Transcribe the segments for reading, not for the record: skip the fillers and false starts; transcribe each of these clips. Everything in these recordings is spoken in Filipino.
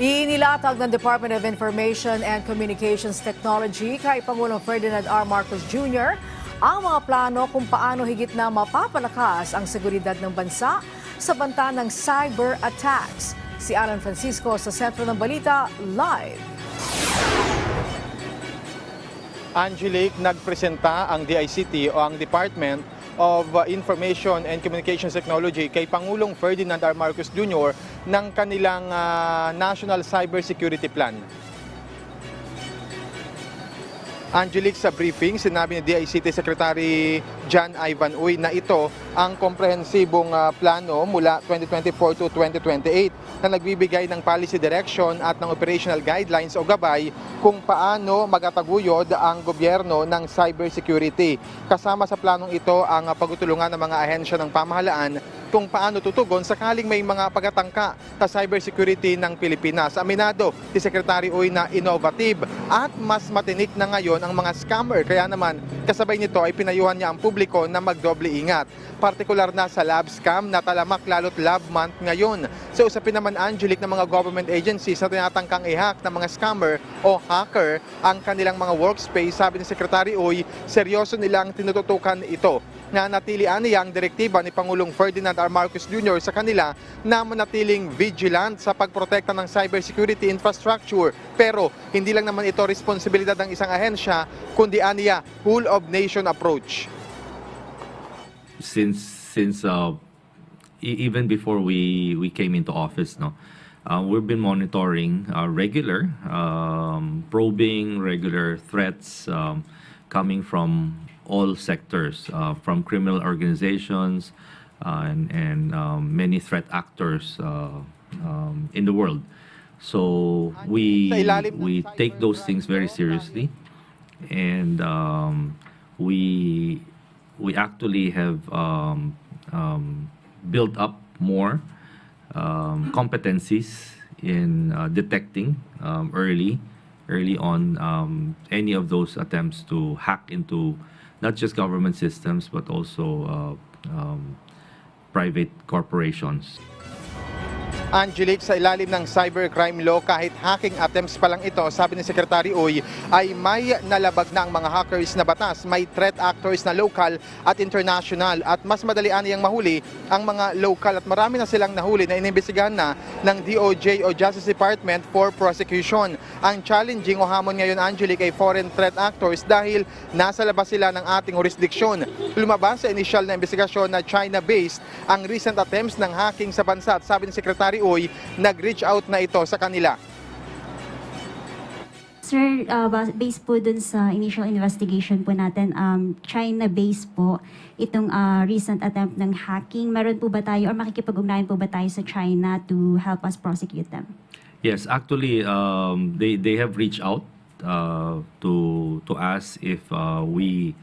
Inilatag ng Department of Information and Communications Technology kay Pangulong Ferdinand R. Marcos Jr. ang mga plano kung paano higit na mapapalakas ang seguridad ng bansa sa banta ng cyber attacks. Si Alan Francisco sa Sentro ng Balita, live. Angelique, nagpresenta ang DICT o ang Department of Information and Communications Technology kay Pangulong Ferdinand R. Marcos Jr. ng kanilang National Cybersecurity Plan. Angelique, sa briefing, sinabi ni DICT Secretary John Ivan Uy na ito ang komprehensibong plano mula 2024 to 2028 na nagbibigay ng policy direction at ng operational guidelines o gabay kung paano magataguyod ang gobyerno ng cybersecurity. Kasama sa planong ito ang pagtutulungan ng mga ahensya ng pamahalaan kung paano tutugon sakaling may mga pagtatangka sa cybersecurity ng Pilipinas. Aminado si Secretary Uy na innovative at mas matinik na ngayon ang mga scammer. Kaya naman kasabay nito ay pinayuhan niya ang publiko na magdoble ingat. Partikular na sa lab scam na talamak lalo't lab month ngayon. Sa usapin naman, Angelique, ng mga government agencies na tinatangkang i-hack ng mga scammer o hacker ang kanilang mga workspace, sabi ni Secretary Uy, seryoso nilang tinututukan ito. Nanatilian niya ang direktiba ni Pangulong Ferdinand R. Marcos Jr. sa kanila na manatiling vigilant sa pagprotekta ng cybersecurity infrastructure. Pero hindi lang naman ito responsibilidad ng isang ahensya, kundi aniya whole of nation approach. Since even before we came into office, we've been monitoring regular probing, regular threats coming from all sectors, from criminal organizations and many threat actors in the world. So we take those things very seriously, and we actually have built up more competencies in detecting early on any of those attempts to hack into not just government systems but also private corporations. Angelique, sa ilalim ng cybercrime law, kahit hacking attempts pa lang ito, sabi ni Secretary Uy, ay may nalabag na ang mga hackers na batas. May threat actors na local at international at mas madalian niyang mahuli ang mga local at marami na silang nahuli na inimbestigahan na ng DOJ o Justice Department for prosecution. Ang challenging o hamon ngayon, Angelique, ay foreign threat actors dahil nasa labas sila ng ating jurisdiksyon. Lumabas sa initial na investigasyon na China-based ang recent attempts ng hacking sa bansa at sabi ni Secretary Uy, nag-reach out na ito sa kanila. Sir, based po dun sa initial investigation po natin, China-based po itong recent attempt ng hacking. Meron po ba tayo or makikipag-ugnayan po ba tayo sa China to help us prosecute them? Yes, actually, they have reached out to us if we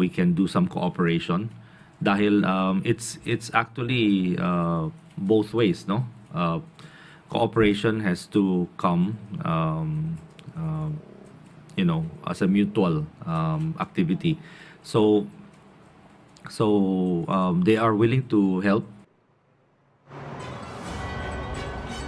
can do some cooperation. Dahil it's actually both ways, no? Cooperation has to come, as a mutual activity. So they are willing to help.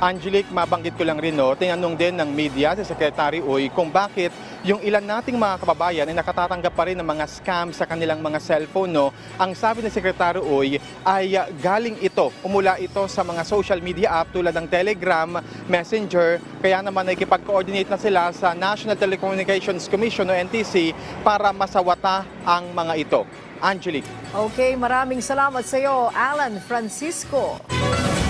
Angelique, mabanggit ko lang rin, tinanong din ng media si Secretary Uy kung bakit yung ilan nating mga kababayan ay nakatatanggap pa rin ng mga scam sa kanilang mga cellphone. Ang sabi ni Secretary Uy ay galing ito, umula ito sa mga social media app tulad ng Telegram, Messenger, kaya naman ay kipag-coordinate na sila sa National Telecommunications Commission o NTC para masawata ang mga ito. Angelique. Okay, maraming salamat sa iyo, Alan Francisco.